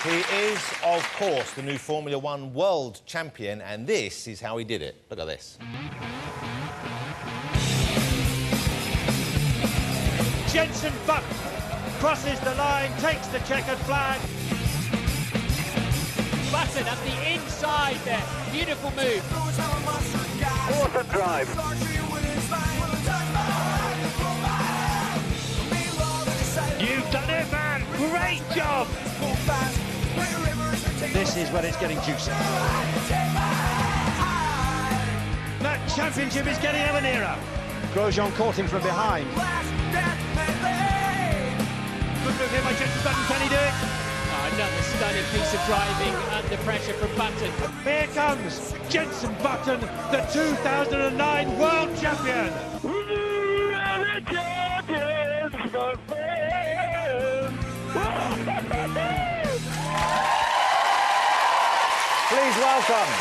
He is, of course, the new Formula One world champion, and this is how he did it. Look at this. Jenson crosses the line, takes the checkered flag. Button at the inside there. Beautiful move. Awesome drive. You've done it, man! Great job! This is when it's getting juicy. That championship is getting ever nearer. Grosjean caught him from behind. Good move here by Jenson Button. Can he do it? Another stunning piece of driving under pressure from Button. Here comes Jenson Button, the 2009 world champion. Please welcome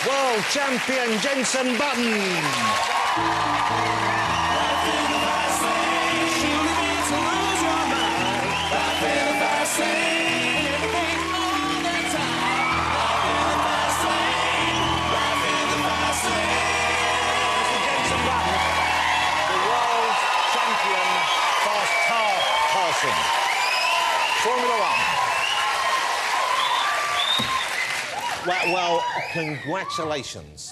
world champion Jenson Button. Formula One. Well, congratulations.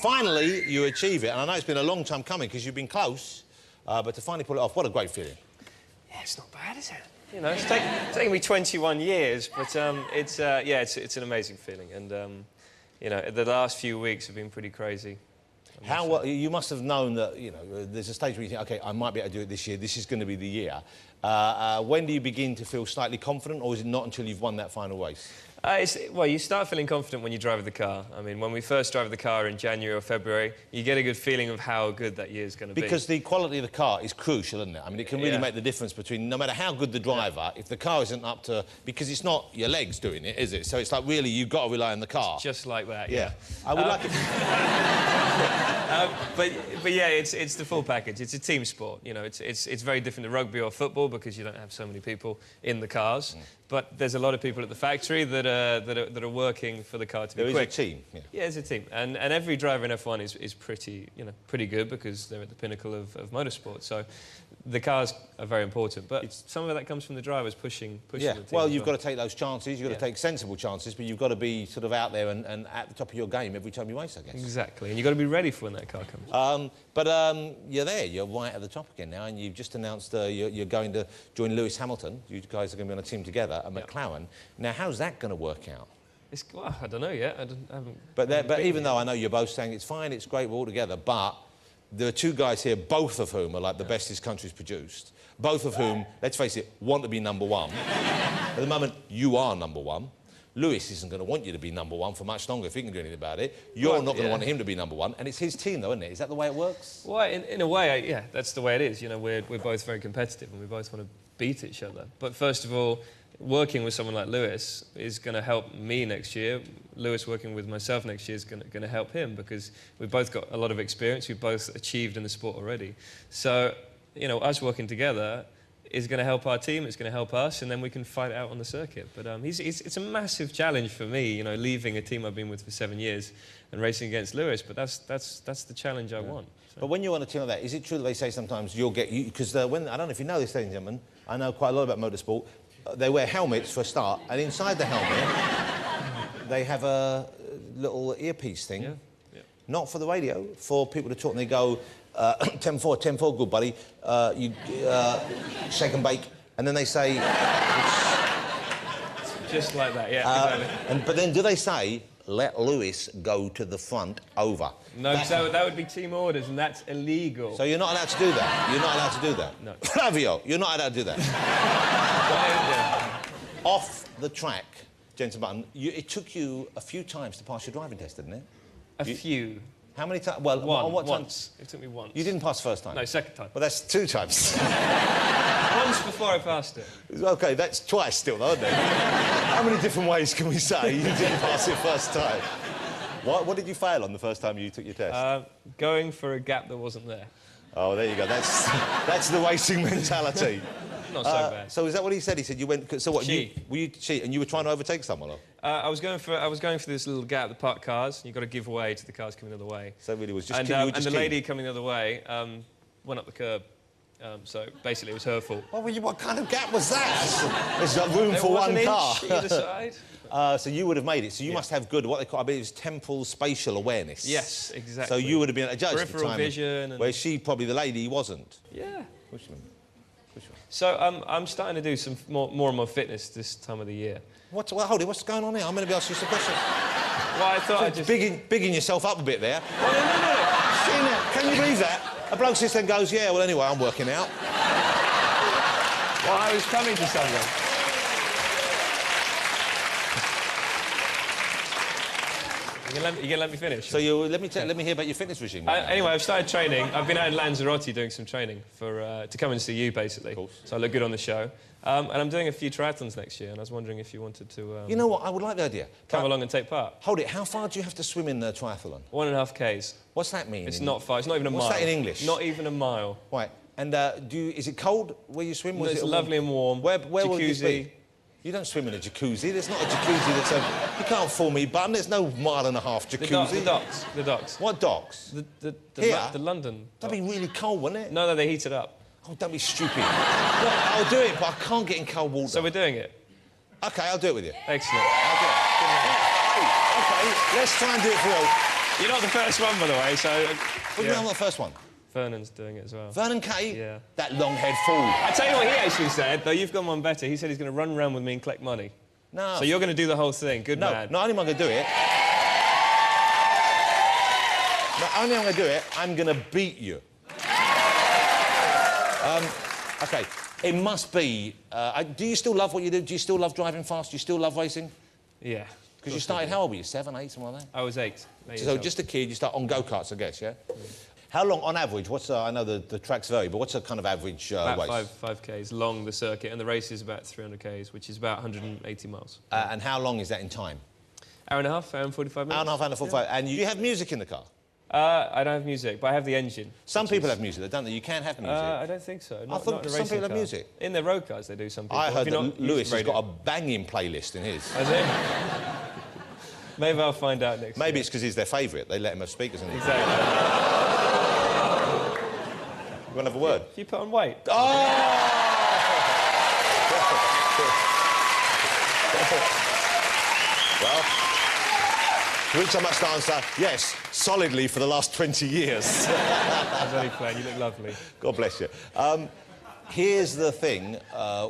Finally, you achieve it. And I know it's been a long time coming because you've been close, but to finally pull it off, what a great feeling. Yeah, it's not bad, is it? You know, it's taken me 21 years, but it's an amazing feeling. And, you know, the last few weeks have been pretty crazy. How you must have known that, you know, there's a stage where you think, OK, I might be able to do it this year, this is going to be the year. When do you begin to feel slightly confident, or is it not until you've won that final race? Well, you start feeling confident when you drive the car. I mean, when we first drive the car in January or February, you get a good feeling of how good that year is going to be. Because the quality of the car is crucial, isn't it? I mean, it can really make the difference between, no matter how good the driver, if the car isn't up to... Because it's not your legs doing it, is it? So it's like, really, you've got to rely on the car. Just like that, yeah. I would like it... but yeah, it's the full package. It's a team sport. You know, it's very different to rugby or football because you don't have so many people in the cars. But there's a lot of people at the factory that are working for the car to be quick. There is a team. Yeah, it's a team, and every driver in F1 is pretty good because they're at the pinnacle of motorsport. So the cars are very important, but some of that comes from the drivers pushing the team. Well, you've got to take those chances. You've got to take sensible chances, but you've got to be sort of out there and at the top of your game every time you race, I guess. Exactly, and you've got to be ready for when that car comes. You're there. You're right at the top again now, and you've just announced you're going to join Lewis Hamilton. You guys are going to be on a team together at McLaren. Now, how's that going to work out? Well, I don't know yet. I haven't. But even though I know you're both saying it's fine, it's great, we're all together, but there are two guys here, both of whom are like the best this country's produced, both of whom, let's face it, want to be number one. At the moment, you are number one. Lewis isn't going to want you to be number one for much longer if he can do anything about it. You're not going to want him to be number one, and it's his team, though, isn't it? Is that the way it works? Well, in a way, yeah, that's the way it is. You know, we're both very competitive and we both want to beat each other. But first of all, working with someone like Lewis is going to help me next year. Lewis working with myself next year is going to help him because we've both got a lot of experience. We've both achieved in the sport already. So, you know, us working together is going to help our team, it's going to help us, and then we can fight it out on the circuit. But it's a massive challenge for me, you know, leaving a team I've been with for 7 years and racing against Lewis, but that's the challenge I want. So. But when you're on a team like that, is it true that they say sometimes you'll get... Because I don't know if you know this, ladies and gentlemen, I know quite a lot about motorsport. They wear helmets for a start, and inside the helmet, they have a little earpiece thing. Yeah. Not for the radio, for people to talk, and they go, 10-4, 10-4, good buddy, you shake and bake, and then they say... Just like that, yeah, exactly. But then do they say, let Lewis go to the front, over? No, that would be team orders, and that's illegal. So you're not allowed to do that? You're not allowed to do that? No. Flavio, you're not allowed to do that? Off the track, Jenson Button, it took you a few times to pass your driving test, didn't it? A few. How many times? Well, on what time? Once. It took me once. You didn't pass the first time? No, second time. Well, that's 2 times. Once before I passed it. OK, that's twice still, though, isn't it? How many different ways can we say you didn't pass it first time? What did you fail on the first time you took your test? Going for a gap that wasn't there. Oh, there you go. That's the racing mentality. not so bad. So is that what he said? He said you went. So what? Cheat. Were you cheat and you were trying to overtake someone? Or? I was going for this little gap, the parked cars. You've got to give way to the cars coming the other way. So it really was just. And, you were and just the keen. lady coming the other way went up the curb. So basically, it was her fault. What kind of gap was that? There's got room There for was one an car. inch either side. So you would have made it. So you must have good, what they call, I mean, it's temporal spatial awareness. Yes, exactly. So you would have been a judge at the Peripheral time. vision. And... Where she, probably the lady, wasn't. Yeah. Which one? So I'm starting to do some more and more fitness this time of the year. Well, hold it, what's going on here? I'm going to be asking you some questions. Well, I thought I'd just... Bigging yourself up a bit there. Well, no. Can you believe that? A bloke sits there and goes, yeah, well, anyway, I'm working out. Well, I was coming to something. You gonna let me finish? So let me hear about your fitness regime. Anyway, I've started training. I've been out in Lanzarote doing some training to come and see you, basically. Of course. So I look good on the show. And I'm doing a few triathlons next year, and I was wondering if you wanted to... you know what? I would like the idea. Come along and take part. Hold it. How far do you have to swim in the triathlon? 1.5 Ks. What's that mean? It's not far. It's not even a mile. What's that in English? Not even a mile. Right. And is it cold where you swim? No, it's lovely and warm. Where will this Jacuzzi. be? You don't swim in a jacuzzi. There's not a jacuzzi that's a... You can't fool me, button. There's no 1.5 mile jacuzzi. The docks. What docks? Here? The London. That'd be really cold, wouldn't it? No, they heat it up. Oh, don't be stupid. Look, I'll do it, but I can't get in cold water. So we're doing it. OK, I'll do it with you. Excellent. I'll do it. OK, let's try and do it for real. You're not the first one, by the way, so... What do you mean I'm not the first one? Vernon's doing it as well. Vernon Kay? Yeah. That long-haired fool. I tell you what he actually said, though you've gone one better. He said he's going to run around with me and collect money. No. So you're going to do the whole thing. Good No, man. not only am I going to do it... Not only am I going to do it, I'm going to beat you. OK, it must be... do you still love what you do? Do you still love driving fast? Do you still love racing? Yeah. Because you started, how old were you? 7, 8, something like that? I was 8. So just a kid, you start on go-karts, I guess, yeah? How long, on average, what's... I know the tracks vary, but what's a kind of average about race? 5 Ks long, the circuit, and the race is about 300 Ks, which is about 180 miles. And how long is that in time? Hour and a half, hour and 45 minutes. Hour and a half, hour and 45. And you have music in the car? I don't have music, but I have the engine. Some people have music, don't they? You can have music. I don't think so. I thought not in a some racing people have car. music. In their road cars, they do, some people. I heard Have you that not Lewis used has radio? got a banging playlist in his. Has he? Maybe I'll find out next Maybe year. it's because he's their favourite. They let him have speakers in it. Exactly. You want to have a word? If you put on weight. Oh! Well, to which I must answer, yes, solidly for the last 20 years. I was only playing. You look lovely. God bless you. Here's the thing,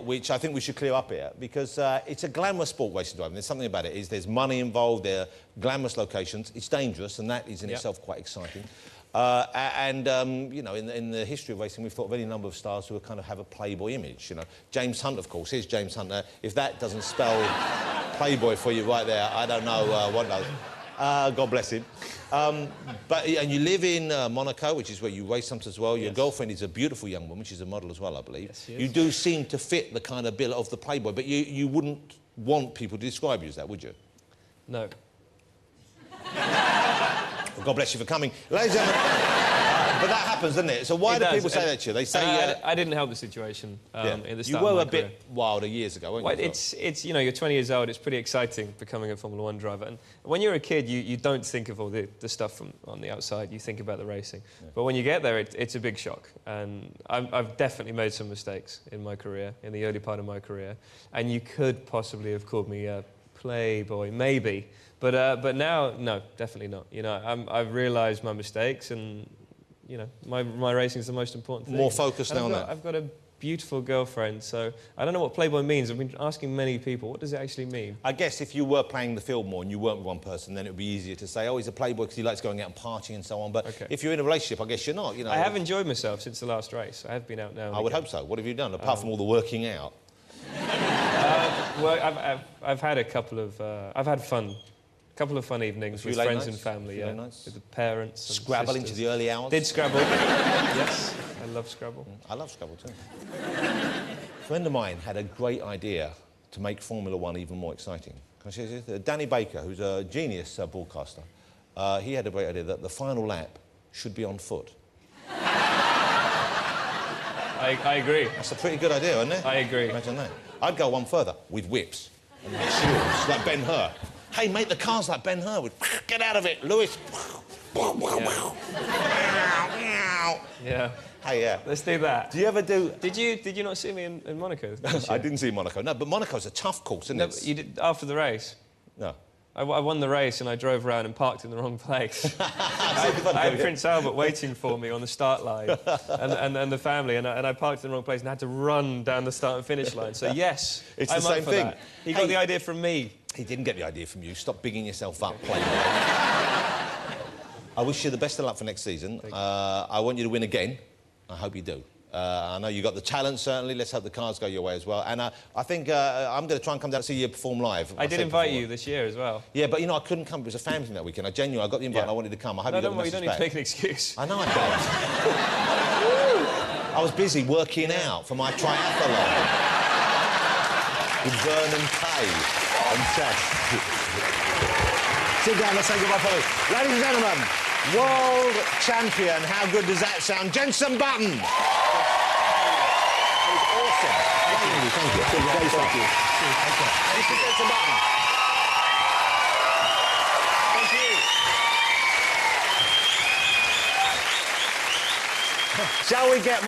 which I think we should clear up here, because it's a glamorous sport, racing driving. There's something about it. There's money involved, there are glamorous locations. It's dangerous, and that is in itself quite exciting. You know, in the history of racing, we've thought of any number of stars who kind of have a playboy image, you know. James Hunt, of course. Here's James Hunt. If that doesn't spell playboy for you right there, I don't know what does. God bless him. And you live in Monaco, which is where you race sometimes as well. Your girlfriend is a beautiful young woman. She's a model as well, I believe. Yes, she is. You do seem to fit the kind of bill of the playboy, but you wouldn't want people to describe you as that, would you? No. Well, God bless you for coming. Ladies and gentlemen, but that happens, doesn't it? So why It do does, people say and- that to you? They say... I didn't help the situation in the you start were of my a bit career. wilder years ago, weren't Well, you? it's you know, you're 20 years old, it's pretty exciting becoming a Formula 1 driver. And when you're a kid, you don't think of all the stuff from on the outside, you think about the racing. Yeah. But when you get there, it's a big shock. And I've definitely made some mistakes in my career, in the early part of my career. And you could possibly have called me a playboy, maybe. But now, no, definitely not. You know, I've realised my mistakes, and you know, my racing is the most important thing. More focused now on that. I've got a beautiful girlfriend, so I don't know what playboy means. I've been asking many people, what does it actually mean? I guess if you were playing the field more and you weren't with one person, then it would be easier to say, oh, he's a playboy because he likes going out and partying and so on. But if you're in a relationship, I guess you're not, you know. I have enjoyed myself since the last race. I have been out now. I would hope so. What have you done, apart from all the working out? Well, I've had a couple of... I've had fun. A couple of fun evenings with friends and family, with the parents and Scrabble sisters. into the early hours? Did Scrabble. Yes, I love Scrabble. I love Scrabble too. A friend of mine had a great idea to make Formula 1 even more exciting. Can I share this? Danny Baker, who's a genius broadcaster, he had a great idea that the final lap should be on foot. I I agree. That's a pretty good idea, isn't it? I agree. Imagine that. I'd go one further, with whips. And shields, like Ben-Hur. Hey, make the cars like Ben-Hur. Get out of it, Lewis. Yeah. Hey, yeah. Let's do that. Do you ever do... Did you not see me in Monaco? I didn't see Monaco. No, but Monaco's a tough course, isn't No, it? you did after the race. No. I won the race and I drove around and parked in the wrong place. I had Prince Albert waiting for me on the start line and the family, and I parked in the wrong place and had to run down the start and finish line. So, yes, It's I'm the up same for thing. that. He got the idea from me. He didn't get the idea from you. Stop bigging yourself up, playing. I wish you the best of luck for next season. I want you to win again. I hope you do. I know you got the talent, certainly. Let's hope the cars go your way as well. And I think I'm going to try and come down and see you perform live. I did invite you this year as well. Yeah, but, you know, I couldn't come. It was a family thing that weekend. I genuinely got the invite and I wanted to come. I hope No, you got don't the worry, you message don't need back. to make an excuse. I know I don't. I was busy working out for my triathlon with Vernon Kay and Chad. Sit down, let's say goodbye, Polly. Ladies and gentlemen, world champion, how good does that sound? Jenson Button! That was awesome. Thank you. Thank you. Mr. Jenson Button. Thank you. Shall we get...